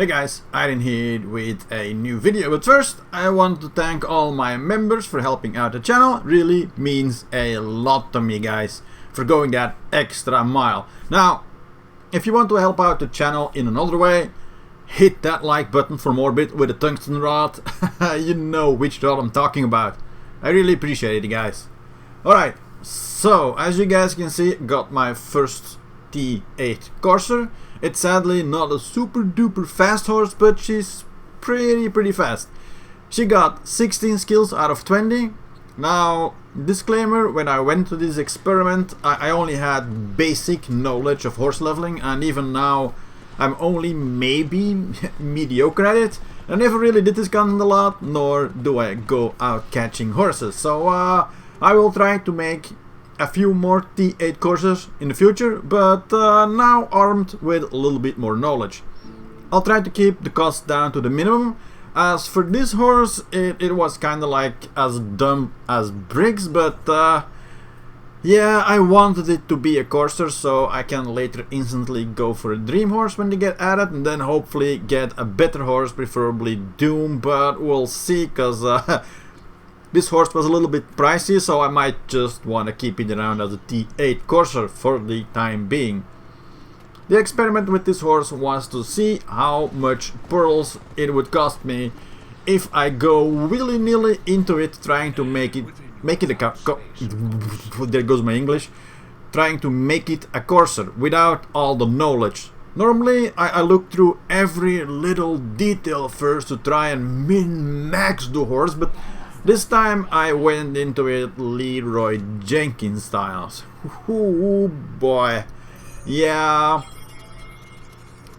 Hey guys, Iron here with a new video, but first I want to thank all my members for helping out the channel. It really means a lot to me, guys, for going that extra mile. Now, if you want to help out the channel in another way, hit that like button for more bit with a tungsten rod. You know which rod I'm talking about. I really appreciate it, guys. Alright, so as you guys can see, got my first T8 Corsair. It's sadly not a super duper fast horse, but she's pretty fast. She got 16 skills out of 20. Now, disclaimer, when I went to this experiment, I only had basic knowledge of horse leveling, and even now I'm only maybe mediocre at it. I never really did this content a lot, nor do I go out catching horses. So I will try to make a few more T8 Corsairs in the future, but now armed with a little bit more knowledge. I'll try to keep the cost down to the minimum. As for this horse, it was kinda like as dumb as bricks, but yeah, I wanted it to be a Corsair so I can later instantly go for a dream horse when they get added, and then hopefully get a better horse, preferably Doom, but we'll see, cause this horse was a little bit pricey, so I might just want to keep it around as a T8 Corsair for the time being. The experiment with this horse was to see how much pearls it would cost me if I go willy-nilly into it, trying to make it a there goes my English, trying to make it a Corsair without all the knowledge. Normally I look through every little detail first to try and min-max the horse, but this time I went into it Leroy Jenkins styles. Oh boy. Yeah.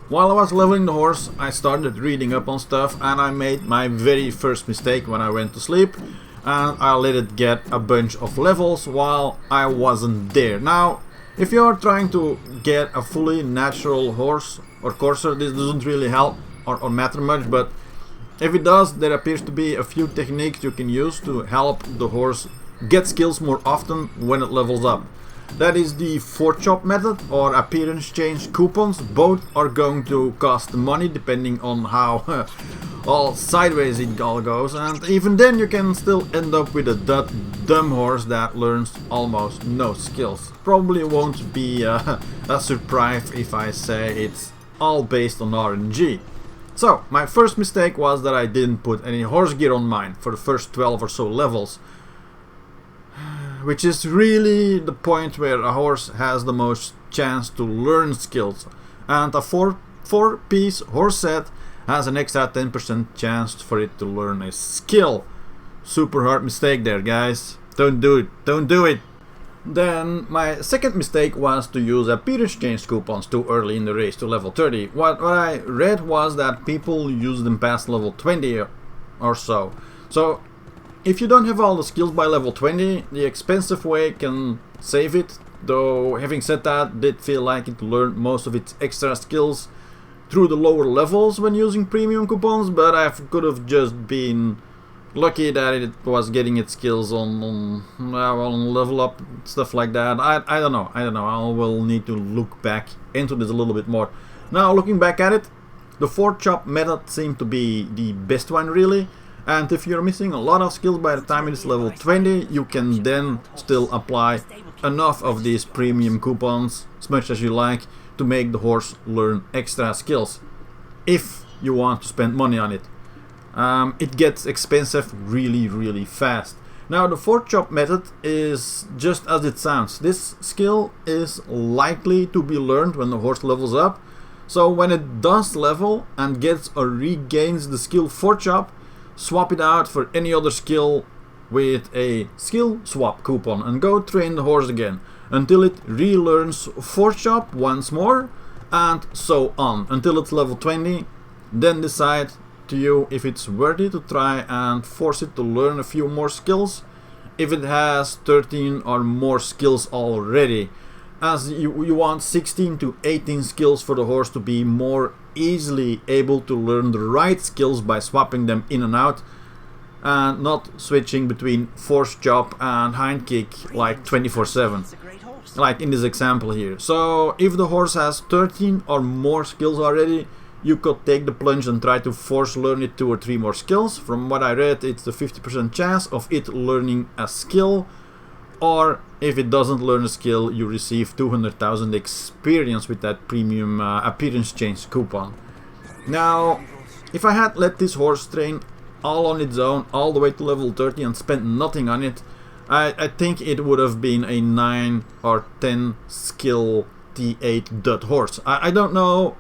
While I was leveling the horse, I started reading up on stuff, and I made my very first mistake when I went to sleep, and I let it get a bunch of levels while I wasn't there. Now, if you're trying to get a fully natural horse or Corsair, this doesn't really help or matter much, but if it does, there appears to be a few techniques you can use to help the horse get skills more often when it levels up. That is the 4-chop method or appearance change coupons. Both are going to cost money depending on how all sideways it all goes, and even then you can still end up with a dumb horse that learns almost no skills. Probably won't be a surprise if I say it's all based on RNG. So, my first mistake was that I didn't put any horse gear on mine for the first 12 or so levels, which is really the point where a horse has the most chance to learn skills, and a 4-piece horse set has an extra 10% chance for it to learn a skill. Super hard mistake there, guys. Don't do it. Don't do it. Then my second mistake was to use appearance change coupons too early in the race to level 30. What I read was that people use them past level 20 or so. So if you don't have all the skills by level 20, the expensive way can save it. Though having said that, did feel like it learned most of its extra skills through the lower levels when using premium coupons, but I could have just been lucky that it was getting its skills on level up, stuff like that. I don't know. I will need to look back into this a little bit more. Now, looking back at it, the 4-chop method seemed to be the best one, really. And if you're missing a lot of skills by the time it is level 20, you can then still apply enough of these premium coupons, as much as you like, to make the horse learn extra skills, if you want to spend money on it. It gets expensive really fast. Now, the 4-chop method is just as it sounds. This skill is likely to be learned when the horse levels up, so when it does level and gets or regains the skill 4-chop, swap it out for any other skill with a skill swap coupon and go train the horse again until it relearns 4-chop once more, and so on until it's level 20. Then decide to you if it's worthy to try and force it to learn a few more skills if it has 13 or more skills already, as you want 16 to 18 skills for the horse to be more easily able to learn the right skills by swapping them in and out, and not switching between force chop and hind kick like 24/7, like in this example here. So if the horse has 13 or more skills already, you could take the plunge and try to force learn it 2 or 3 more skills. From what I read, it's a 50% chance of it learning a skill, or if it doesn't learn a skill, you receive 200,000 experience with that premium appearance change coupon. Now, if I had let this horse train all on its own, all the way to level 30 and spent nothing on it, I think it would have been a 9 or 10 skill T8 dud horse. I don't know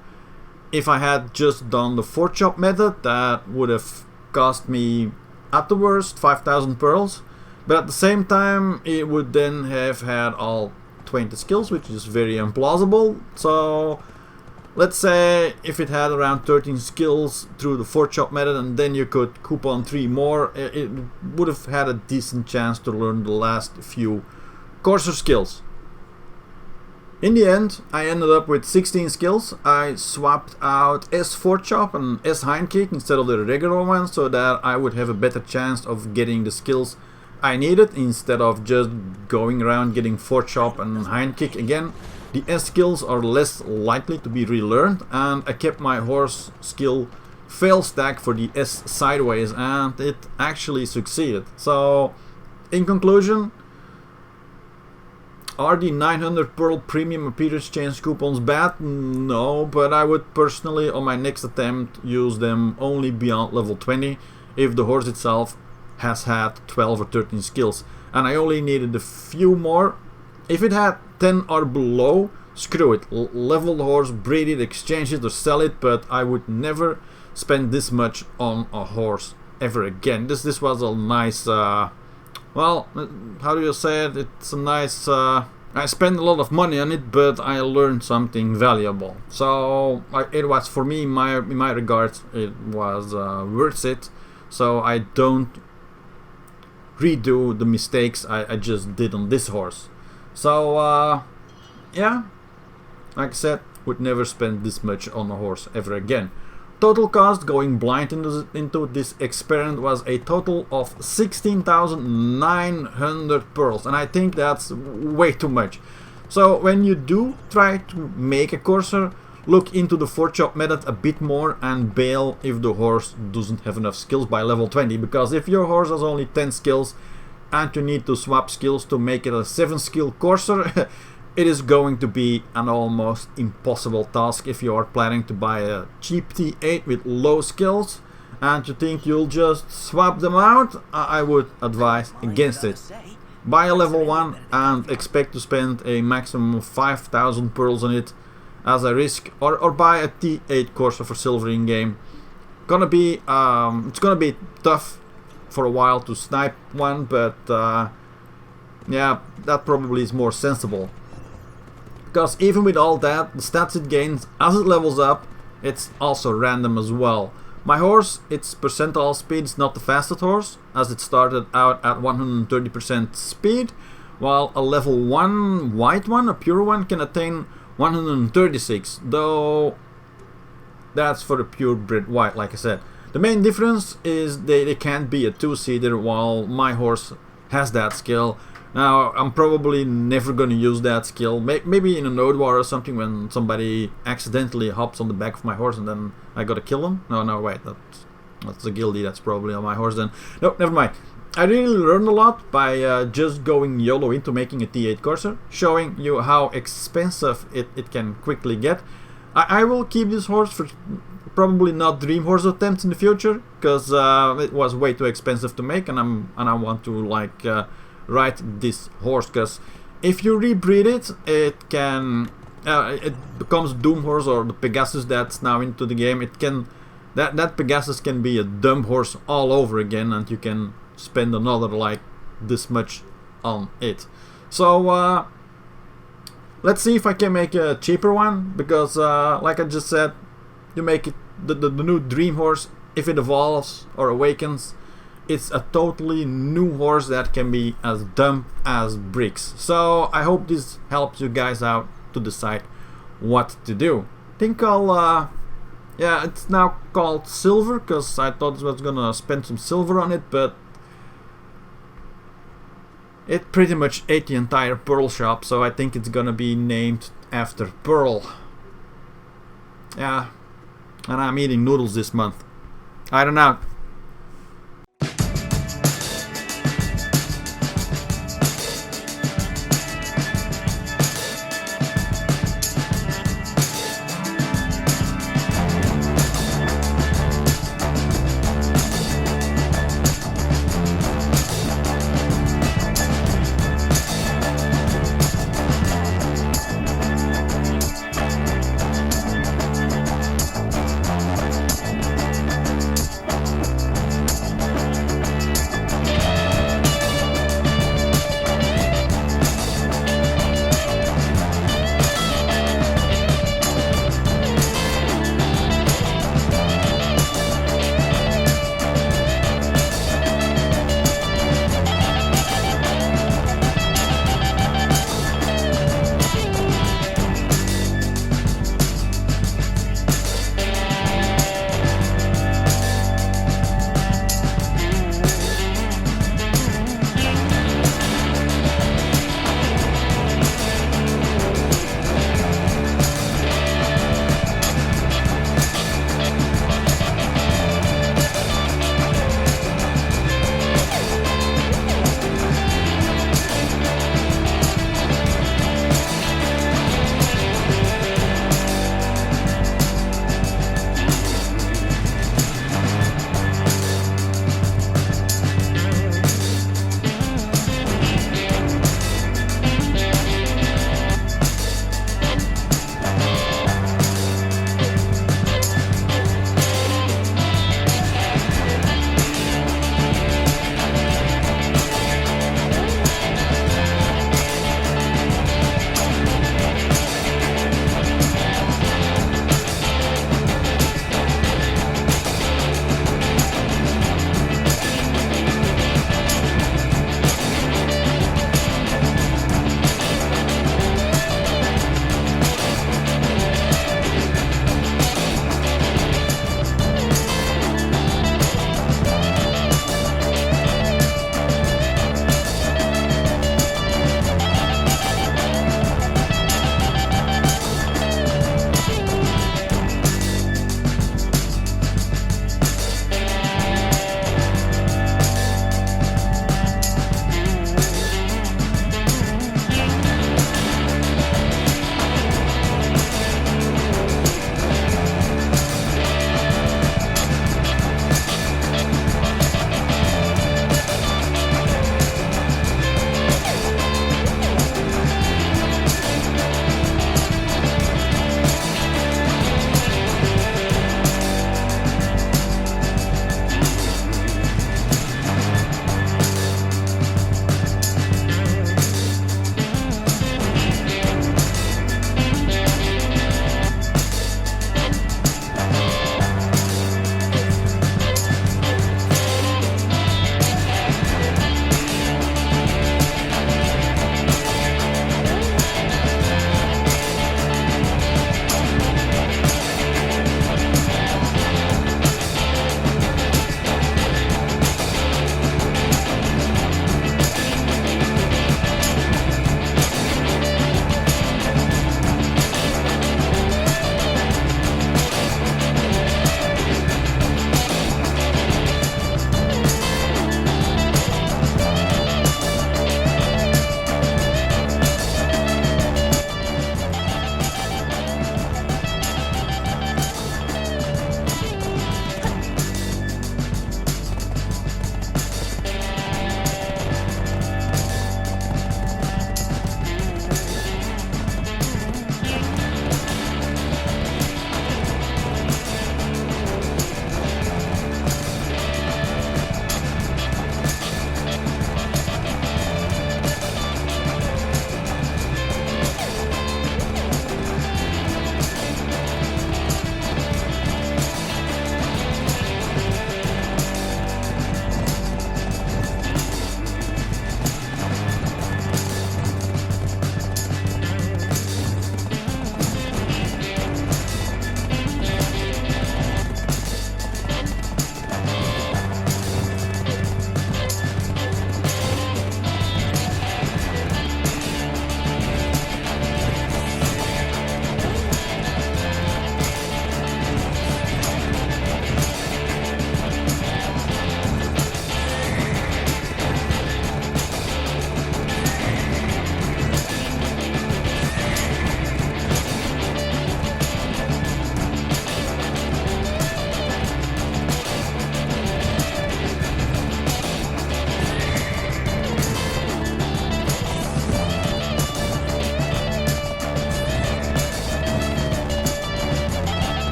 if I had just done the 4 chop method, that would have cost me at the worst 5,000 pearls, but at the same time it would then have had all 20 skills, which is very implausible. So let's say if it had around 13 skills through the 4 chop method, and then you could coupon 3 more, it would have had a decent chance to learn the last few courser skills. In the end, I ended up with 16 skills. I swapped out S4 chop and S hind kick instead of the regular one, so that I would have a better chance of getting the skills I needed, instead of just going around getting 4 chop and hind kick again. The S skills are less likely to be relearned, and I kept my horse skill fail stack for the S sideways, and it actually succeeded. So, in conclusion, are the 900 pearl premium appearance change coupons bad? No, but I would personally on my next attempt use them only beyond level 20 if the horse itself has had 12 or 13 skills, and I only needed a few more. If it had 10 or below, screw it, level the horse, breed it, exchange it or sell it, but I would never spend this much on a horse ever again. This was a nice well, how do you say it? It's a nice I spent a lot of money on it, but I learned something valuable. So it was, for me, in my regards, it was worth it. So I don't redo the mistakes I just did on this horse. So yeah, like I said, would never spend this much on a horse ever again. Total cost going blind into this experiment was a total of 16,900 pearls, and I think that's way too much. So when you do try to make a courser, look into the 4 chop method a bit more and bail if the horse doesn't have enough skills by level 20, because if your horse has only 10 skills and you need to swap skills to make it a 7 skill courser, it is going to be an almost impossible task if you are planning to buy a cheap T8 with low skills and you think you'll just swap them out. I would advise against it. Buy a level 1 and expect to spend a maximum of 5,000 pearls on it as a risk, or buy a T8 courser for silver in game. It's gonna be tough for a while to snipe one, but yeah, that probably is more sensible. Because even with all that, the stats it gains as it levels up, it's also random as well. My horse, its percentile speed is not the fastest horse, as it started out at 130% speed, while a level 1 white one, a pure one, can attain 136, though that's for the purebred white, like I said. The main difference is they can't be a 2-seater, while my horse has that skill. Now, I'm probably never going to use that skill. Maybe in a node war or something, when somebody accidentally hops on the back of my horse and then I gotta kill him. No, wait, that's a guilty. That's probably on my horse then. No, never mind. I really learned a lot by just going YOLO into making a T8 courser, showing you how expensive it can quickly get. I will keep this horse for probably not dream horse attempts in the future, because it was way too expensive to make, and I want to like ride this horse, because if you rebreed it, it can it becomes Doom horse, or the Pegasus that's now into the game. It can that Pegasus can be a dumb horse all over again, and you can spend another like this much on it. So let's see if I can make a cheaper one, because like I just said, you make it the new dream horse. If it evolves or awakens, it's a totally new horse that can be as dumb as bricks. So I hope this helps you guys out to decide what to do. I think I'll yeah, it's now called silver, because I thought I was gonna spend some silver on it, but it pretty much ate the entire pearl shop, so I think it's gonna be named after Pearl. Yeah, And I'm eating noodles this month. I don't know.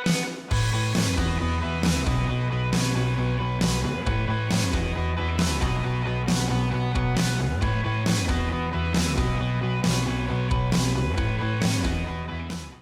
you.